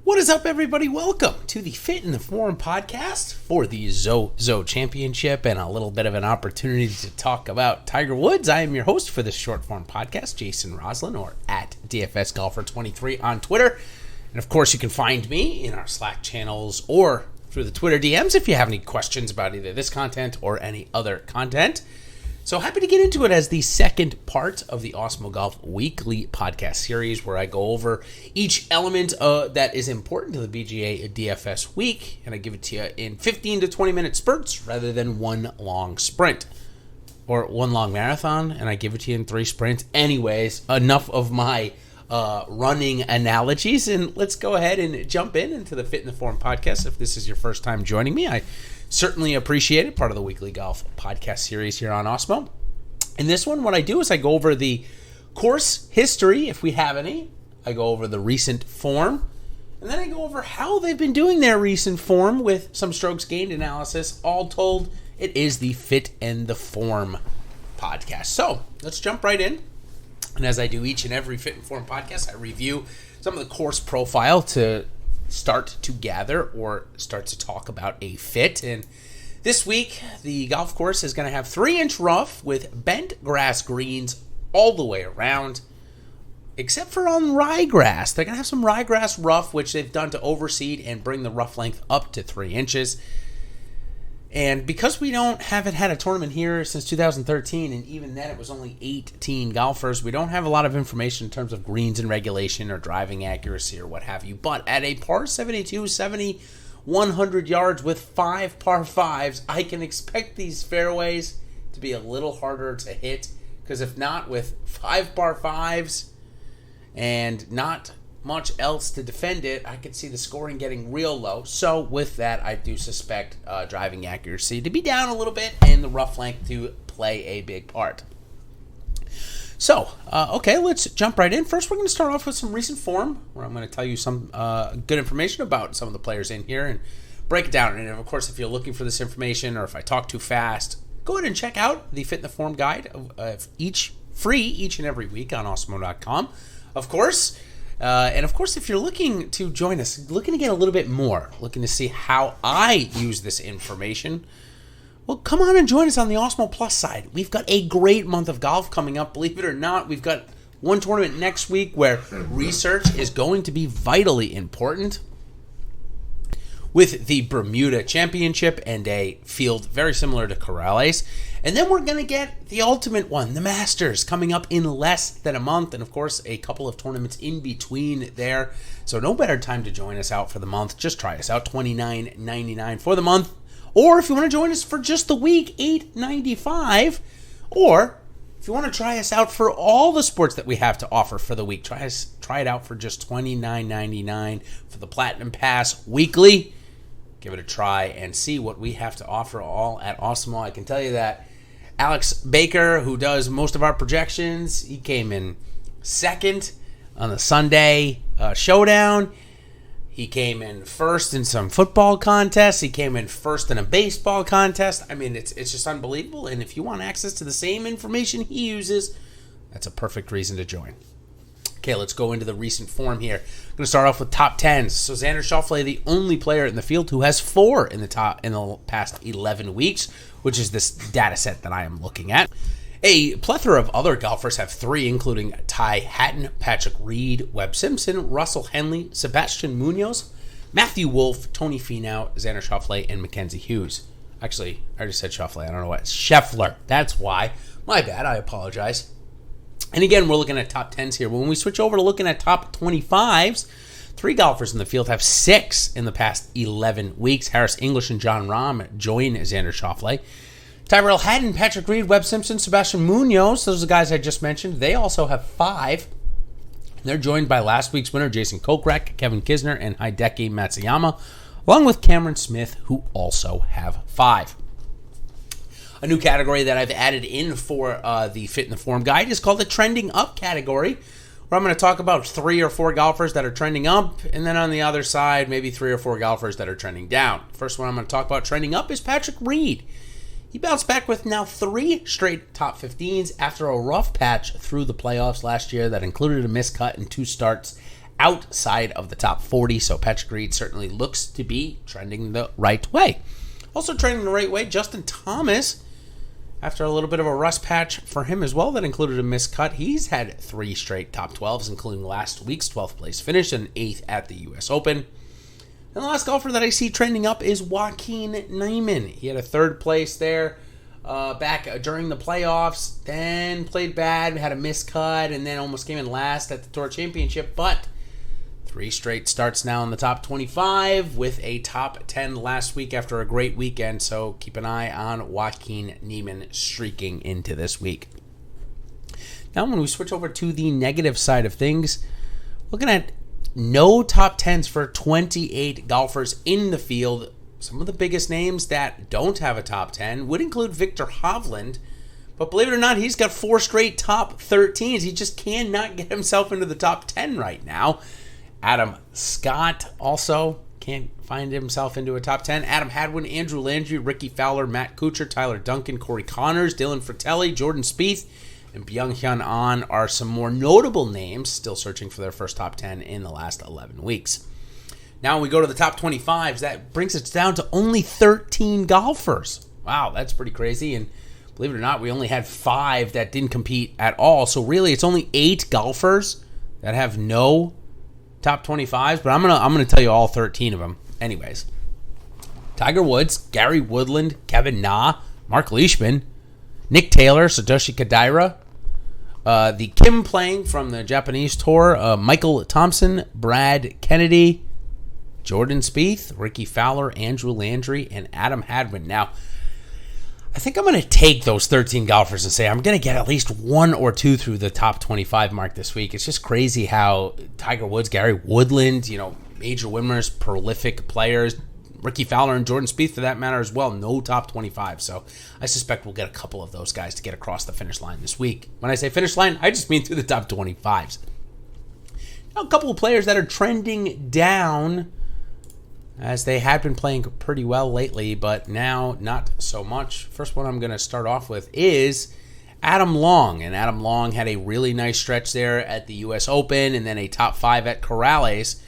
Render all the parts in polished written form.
What is up, everybody? Welcome to the Fit in the Form podcast for the ZOZO Championship and a little bit of an opportunity to talk about Tiger Woods. I am your host for this short form podcast, Jason Rouslin, or at DFS Golfer 23 on Twitter. And of course, you can find me in our Slack channels or through the Twitter DMs if you have any questions about either this content or any other content. So happy to get into it as the second part of the Awesemo Golf weekly podcast series, where I go over each element that is important to the PGA DFS week, and I give it to you in 15 to 20 minute spurts rather than one long sprint or one long marathon, and I give it to you in 3 sprints. Anyways, enough of my running analogies, and let's go ahead and jump into the Fit in the Form podcast. If this is your first time joining me, I certainly appreciate it. Part of the weekly golf podcast series here on Awesemo. In this one, what I do is I go over the course history, if we have any. I go over the recent form, and then I go over how they've been doing their recent form with some strokes gained analysis. All told, it is the Fit in the Form podcast. So let's jump right in. And as I do each and every Fit in Form podcast, I review some of the course profile to start to gather or start to talk about a fit. And this week, the golf course is going to have 3-inch rough with bent grass greens all the way around, except for on ryegrass. They're going to have some ryegrass rough, which they've done to overseed and bring the rough length up to 3 inches. And because we haven't had a tournament here since 2013, and even then it was only 18 golfers, we don't have a lot of information in terms of greens and regulation or driving accuracy or what have you. But at a par 72, 100 yards with 5 par 5s, I can expect these fairways to be a little harder to hit, because if not, with 5 par 5s and not much else to defend it, I could see the scoring getting real low. So with that, I do suspect driving accuracy to be down a little bit and the rough length to play a big part. So, okay, let's jump right in. First, we're going to start off with some recent form, where I'm going to tell you some good information about some of the players in here and break it down. And of course, if you're looking for this information, or if I talk too fast, go ahead and check out the Fit in the Form guide of each and every week on Awesemo.com. Of course. And of course, if you're looking to join us, looking to get a little bit more, looking to see how I use this information, well, come on and join us on the Awesemo Plus side. We've got a great month of golf coming up. Believe it or not, we've got one tournament next week where research is going to be vitally important, with the Bermuda Championship and a field very similar to Corrales. And then we're going to get the ultimate one, the Masters, coming up in less than a month. And of course, a couple of tournaments in between there. So no better time to join us out for the month. Just try us out, $29.99 for the month. Or if you want to join us for just the week, $8.95. Or if you want to try us out for all the sports that we have to offer for the week, try it out for just $29.99 for the Platinum Pass weekly. Give it a try and see what we have to offer all at Awesemo. I can tell you that Alex Baker, who does most of our projections, he came in second on the Sunday showdown. He came in first in some football contests. He came in first in a baseball contest. I mean, it's just unbelievable. And if you want access to the same information he uses, that's a perfect reason to join. Okay, let's go into the recent form here. I'm going to start off with top 10s. So Xander Schauffele, the only player in the field who has 4 in the past 11 weeks, which is this data set that I am looking at. A plethora of other golfers have 3, including Ty Hatton, Patrick Reed, Webb Simpson, Russell Henley, Sebastian Munoz, Matthew Wolff, Tony Finau, Xander Schauffele, and Mackenzie Hughes. Actually, I already said Schauffele. I don't know what. Scheffler. That's why. My bad. I apologize. And again, we're looking at top 10s here. When we switch over to looking at top 25s, 3 golfers in the field have 6 in the past 11 weeks. Harris English and John Rahm join Xander Schauffele. Tyrell Hatton, Patrick Reed, Webb Simpson, Sebastian Munoz, those are the guys I just mentioned. They also have 5. They're joined by last week's winner, Jason Kokrak, Kevin Kisner, and Hideki Matsuyama, along with Cameron Smith, who also have 5. A new category that I've added in for the Fit in the Form guide is called the Trending Up category, where I'm going to talk about 3 or 4 golfers that are trending up, and then on the other side, maybe 3 or 4 golfers that are trending down. First one I'm going to talk about trending up is Patrick Reed. He bounced back with now 3 straight top 15s after a rough patch through the playoffs last year that included a miscut and 2 starts outside of the top 40. So Patrick Reed certainly looks to be trending the right way. Also trending the right way, Justin Thomas, after a little bit of a rust patch for him as well that included a missed cut, he's had 3 straight top 12s, including last week's 12th place finish and 8th at the U.S. Open. And the last golfer that I see trending up is Joaquin Niemann. He had a 3rd place there back during the playoffs, then played bad, had a missed cut, and then almost came in last at the Tour Championship, but 3 straight starts now in the top 25 with a top 10 last week after a great weekend. So keep an eye on Joaquin Niemann streaking into this week. Now when we switch over to the negative side of things, looking at no top 10s for 28 golfers in the field. Some of the biggest names that don't have a top 10 would include Victor Hovland. But believe it or not, he's got 4 straight top 13s. He just cannot get himself into the top 10 right now. Adam Scott also can't find himself into a top 10. Adam Hadwin, Andrew Landry, Ricky Fowler, Matt Kuchar, Tyler Duncan, Corey Connors, Dylan Fratelli, Jordan Spieth, and Byung-Hyun Ahn are some more notable names still searching for their first top 10 in the last 11 weeks. Now when we go to the top 25s, that brings us down to only 13 golfers. Wow, that's pretty crazy. And believe it or not, we only had 5 that didn't compete at all. So really, it's only 8 golfers that have no top 25s, but I'm gonna tell you all 13 of them. Anyways, Tiger Woods, Gary Woodland, Kevin Na, Mark Leishman, Nick Taylor, Satoshi Kodaira, the Kim playing from the Japanese tour, Michael Thompson, Brad Kennedy, Jordan Spieth, Ricky Fowler, Andrew Landry, and Adam Hadwin. Now, I think I'm going to take those 13 golfers and say I'm going to get at least 1 or 2 through the top 25 mark this week. It's just crazy how Tiger Woods, Gary Woodland, major winners, prolific players, Ricky Fowler and Jordan Spieth for that matter as well, no top 25. So I suspect we'll get a couple of those guys to get across the finish line this week. When I say finish line, I just mean through the top 25s. Now, a couple of players that are trending down, as they had been playing pretty well lately, but now not so much. First one I'm going to start off with is Adam Long. And Adam Long had a really nice stretch there at the U.S. Open and then a top 5 at Corrales.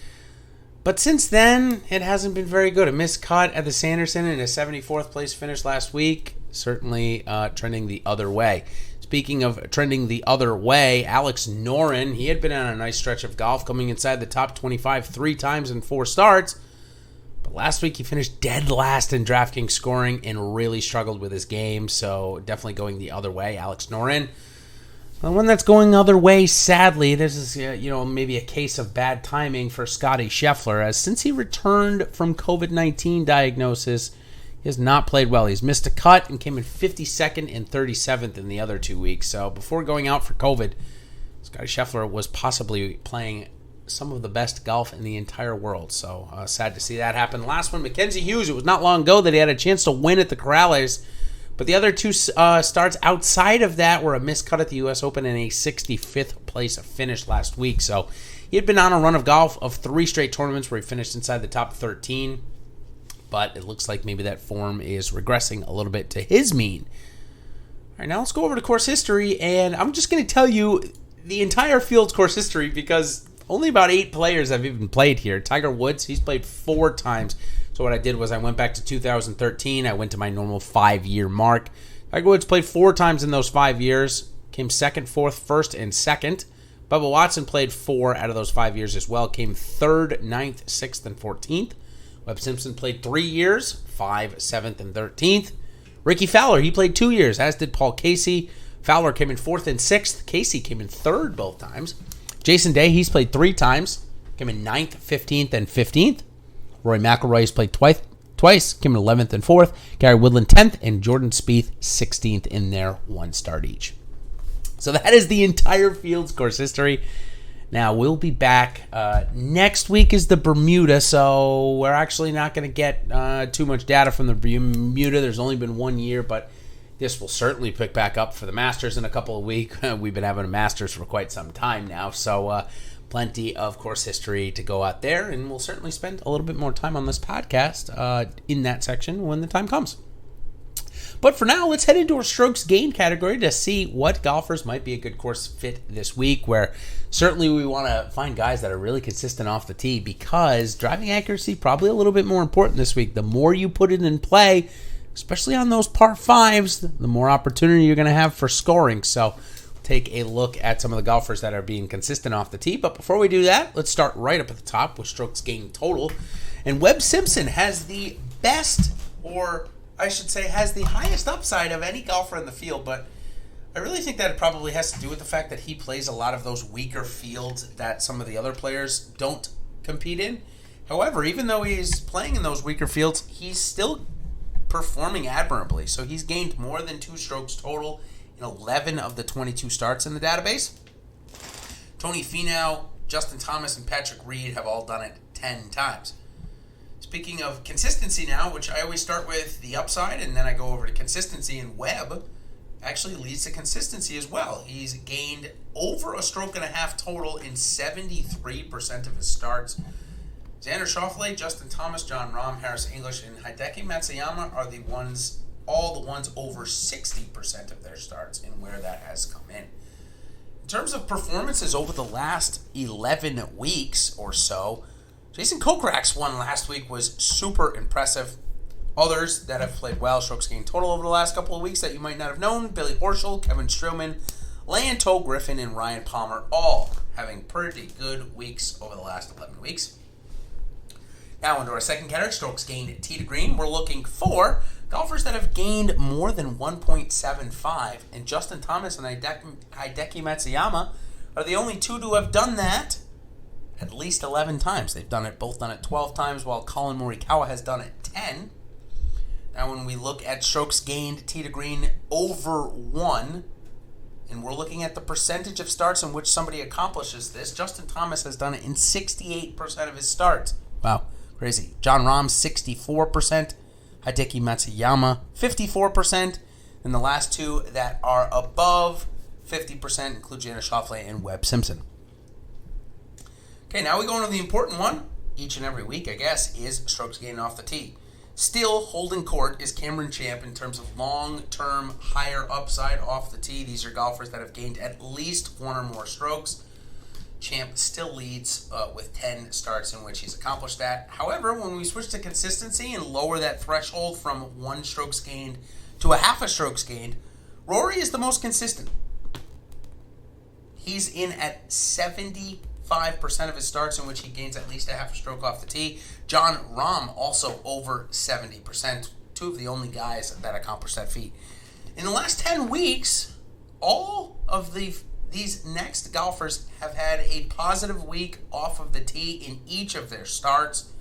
But since then, it hasn't been very good. A missed cut at the Sanderson and a 74th place finish last week. Certainly trending the other way. Speaking of trending the other way, Alex Noren, he had been on a nice stretch of golf, coming inside the top 25 3 times in 4 starts. Last week, he finished dead last in DraftKings scoring and really struggled with his game, so definitely going the other way. Alex Noren, the one that's going the other way, sadly, this is maybe a case of bad timing for Scotty Scheffler, as since he returned from COVID-19 diagnosis, he has not played well. He's missed a cut and came in 52nd and 37th in the other 2 weeks. So before going out for COVID, Scotty Scheffler was possibly playing some of the best golf in the entire world. So sad to see that happen. Last one, Mackenzie Hughes. It was not long ago that he had a chance to win at the Corrales, but the other 2 starts outside of that were a missed cut at the U.S. Open and a 65th place finish last week. So he had been on a run of golf of 3 straight tournaments where he finished inside the top 13, but it looks like maybe that form is regressing a little bit to his mean. All right, now let's go over to course history, and I'm just going to tell you the entire field's course history because only about 8 players have even played here. Tiger Woods, he's played 4 times. So what I did was I went back to 2013. I went to my normal 5-year mark. Tiger Woods played 4 times in those 5 years. Came 2nd, 4th, 1st, and 2nd. Bubba Watson played 4 out of those 5 years as well. Came 3rd, 9th, 6th, and 14th. Webb Simpson played 3 years. 5th, 7th, and 13th. Ricky Fowler, he played 2 years, as did Paul Casey. Fowler came in 4th and 6th. Casey came in 3rd both times. Jason Day, he's played 3 times. Came in 9th, 15th, and 15th. Rory McIlroy has played twice. Came in 11th and 4th. Gary Woodland 10th. And Jordan Spieth 16th in their 1 start each. So that is the entire field's course history. Now, we'll be back. Next week is the Bermuda, so we're actually not going to get too much data from the Bermuda. There's only been 1 year, but this will certainly pick back up for the Masters in a couple of weeks. We've been having a Masters for quite some time now, so plenty of course history to go out there, and we'll certainly spend a little bit more time on this podcast in that section when the time comes. But for now, let's head into our strokes gained category to see what golfers might be a good course fit this week, where certainly we want to find guys that are really consistent off the tee, because driving accuracy probably a little bit more important this week. The more you put it in play, especially on those par fives, the more opportunity you're going to have for scoring. So take a look at some of the golfers that are being consistent off the tee. But before we do that, let's start right up at the top with strokes gained total. And Webb Simpson has the best, or I should say has the highest upside of any golfer in the field. But I really think that it probably has to do with the fact that he plays a lot of those weaker fields that some of the other players don't compete in. However, even though he's playing in those weaker fields, he's still performing admirably. So he's gained more than 2 strokes total in 11 of the 22 starts in the database. Tony Finau, Justin Thomas, and Patrick Reed have all done it 10 times. Speaking of consistency now, which I always start with the upside and then I go over to consistency, and Webb actually leads to consistency as well. He's gained over a stroke and a half total in 73% of his starts. Xander Schauffele, Justin Thomas, John Rahm, Harris English, and Hideki Matsuyama are all the ones over 60% of their starts, and where that has come in. In terms of performances over the last 11 weeks or so, Jason Kokrak's one last week was super impressive. Others that have played well, strokes gained total over the last couple of weeks that you might not have known: Billy Horschel, Kevin Streelman, Leon Griffin, and Ryan Palmer, all having pretty good weeks over the last 11 weeks. Now into our second category, strokes gained tee to green. We're looking for golfers that have gained more than 1.75, and Justin Thomas and Hideki Matsuyama are the only 2 to have done that at least 11 times. They've both done it 12 times, while Colin Morikawa has done it 10. Now when we look at strokes gained tee to green over 1, and we're looking at the percentage of starts in which somebody accomplishes this, Justin Thomas has done it in 68% of his starts. Wow, crazy. John Rahm, 64%. Hideki Matsuyama, 54%. And the last 2 that are above 50% include Xander Schauffele and Webb Simpson. Okay, now we go into the important one, each and every week, I guess, is strokes gained off the tee. Still holding court is Cameron Champ in terms of long-term higher upside off the tee. These are golfers that have gained at least 1 or more strokes. Champ still leads with 10 starts in which he's accomplished that. However, when we switch to consistency and lower that threshold from 1 strokes gained to a half a strokes gained, Rory is the most consistent. He's in at 75% of his starts in which he gains at least a half a stroke off the tee. John Rahm also over 70%. 2 of the only guys that accomplished that feat. In the last 10 weeks, all of these next golfers have had a positive week off of the tee in each of their starts.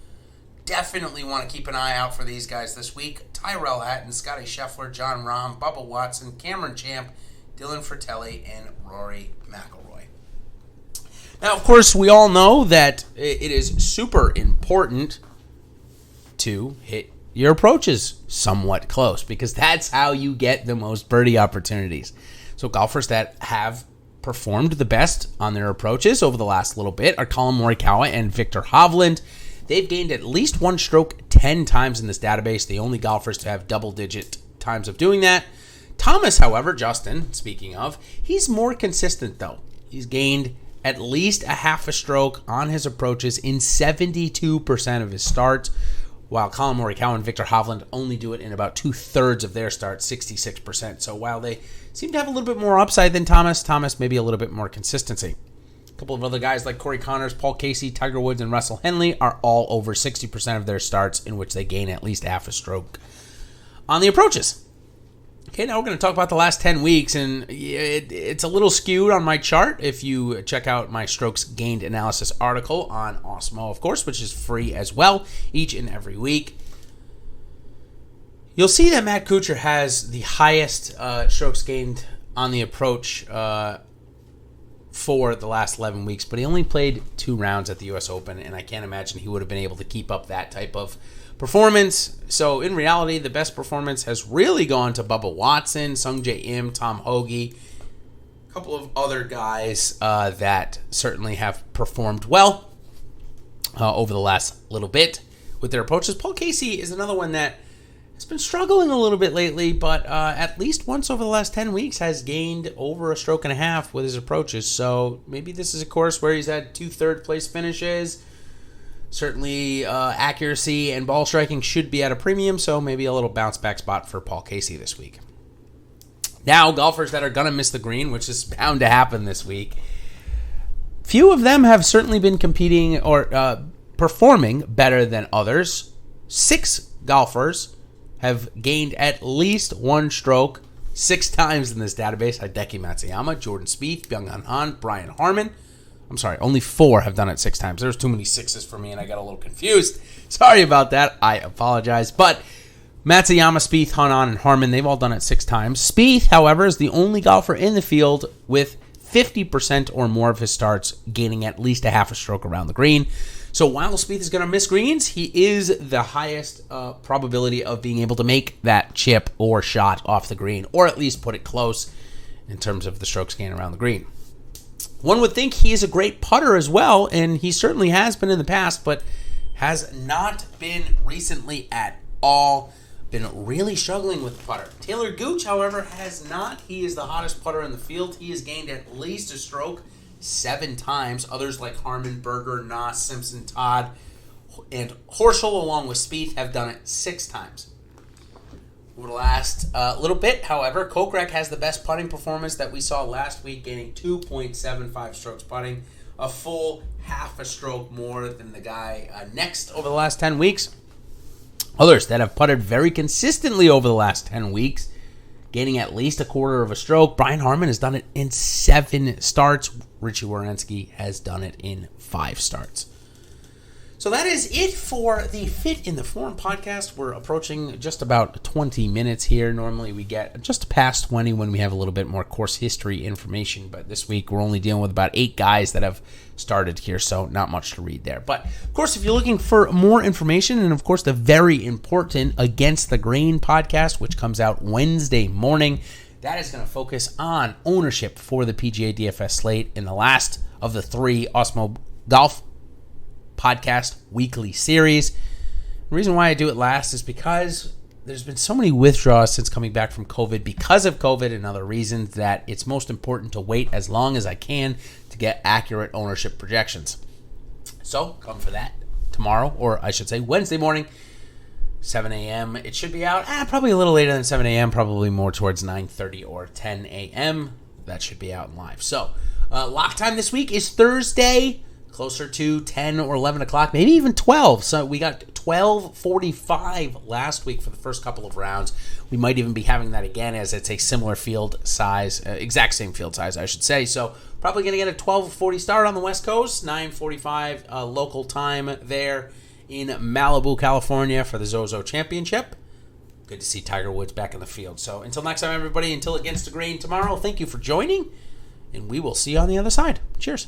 Definitely want to keep an eye out for these guys this week. Tyrell Hatton, Scotty Scheffler, John Rahm, Bubba Watson, Cameron Champ, Dylan Fratelli, and Rory McIlroy. Now, of course, we all know that it is super important to hit your approaches somewhat close, because that's how you get the most birdie opportunities. So golfers that have performed the best on their approaches over the last little bit are Colin Morikawa and Victor Hovland. They've gained at least 1 stroke 10 times in this database, the only golfers to have double-digit times of doing that. Thomas, however, Justin, speaking of, he's more consistent, though. He's gained at least a half a stroke on his approaches in 72% of his starts, while Colin Morikawa and Victor Hovland only do it in about 2/3 of their starts, 66%. So while they seem to have a little bit more upside than Thomas maybe a little bit more consistency. A couple of other guys like Corey Connors, Paul Casey, Tiger Woods, and Russell Henley are all over 60% of their starts in which they gain at least half a stroke on the approaches. Okay, now we're going to talk about the last 10 weeks, and it's a little skewed on my chart if you check out my strokes gained analysis article on Awesemo, of course, which is free as well each and every week. You'll see that Matt Kuchar has the highest strokes gained on the approach for the last 11 weeks, but he only played 2 rounds at the U.S. Open, and I can't imagine he would have been able to keep up that type of performance. So in reality, the best performance has really gone to Bubba Watson, Sungjae Im, Tom Hoge, a couple of other guys that certainly have performed well over the last little bit with their approaches. Paul Casey is another one that It's been struggling a little bit lately, but at least once over the last 10 weeks has gained over a stroke and a half with his approaches. So maybe this is a course where he's had 2 third-place finishes. Certainly accuracy and ball striking should be at a premium, so maybe a little bounce-back spot for Paul Casey this week. Now, golfers that are going to miss the green, which is bound to happen this week, few of them have certainly been competing or performing better than others. 6 golfers have gained at least 1 stroke 6 times in this database. Hideki Matsuyama, Jordan Spieth, Byung-Hun Han, Brian Harman. I'm sorry, only 4 have done it 6 times. There's too many 6s for me, and I got a little confused. Sorry about that. I apologize. But Matsuyama, Spieth, Hanan, and Harman, they've all done it 6 times. Spieth, however, is the only golfer in the field with 50% or more of his starts gaining at least a half a stroke around the green. So while Spieth is going to miss greens, he is the highest probability of being able to make that chip or shot off the green, or at least put it close in terms of the strokes gained around the green. One would think he is a great putter as well, and he certainly has been in the past, but has not been recently at all. Been really struggling with the putter. Taylor Gooch, however, has not. He is the hottest putter in the field. He has gained at least a stroke 7 times. Others like Harman, Berger, Noss, Simpson, Todd, and Horschel, along with Spieth, have done it 6 times. Over the last little bit, however, Kokrak has the best putting performance that we saw last week, gaining 2.75 strokes putting, a full half a stroke more than the guy next over the last 10 weeks. Others that have putted very consistently over the last 10 weeks, gaining at least a quarter of a stroke. Brian Harman has done it in 7 starts. Richie Werenski has done it in 5 starts. So that is it for the Fit in the Form podcast. We're approaching just about 20 minutes here. Normally we get just past 20 when we have a little bit more course history information, but this week we're only dealing with about 8 guys that have started here, so not much to read there. But of course, if you're looking for more information, and of course the very important Against the Grain podcast, which comes out Wednesday morning, that is going to focus on ownership for the PGA DFS slate in the last of the 3 Awesemo Golf podcast weekly series. The reason why I do it last is because there's been so many withdrawals since coming back from COVID because of COVID and other reasons that it's most important to wait as long as I can to get accurate ownership projections. So come for that tomorrow, or I should say Wednesday morning, 7 a.m. It should be out probably a little later than 7 a.m., probably more towards 9:30 or 10 a.m. That should be out and live. So lock time this week is Thursday, closer to 10 or 11 o'clock, maybe even 12. So we got 12:45 last week for the first couple of rounds. We might even be having that again, as it's a similar field size, exact same field size, I should say. So probably going to get a 12:40 start on the West Coast, 9:45 local time there in Malibu, California for the ZOZO Championship. Good to see Tiger Woods back in the field. So until next time, everybody, until Against the Grain tomorrow, thank you for joining, and we will see you on the other side. Cheers.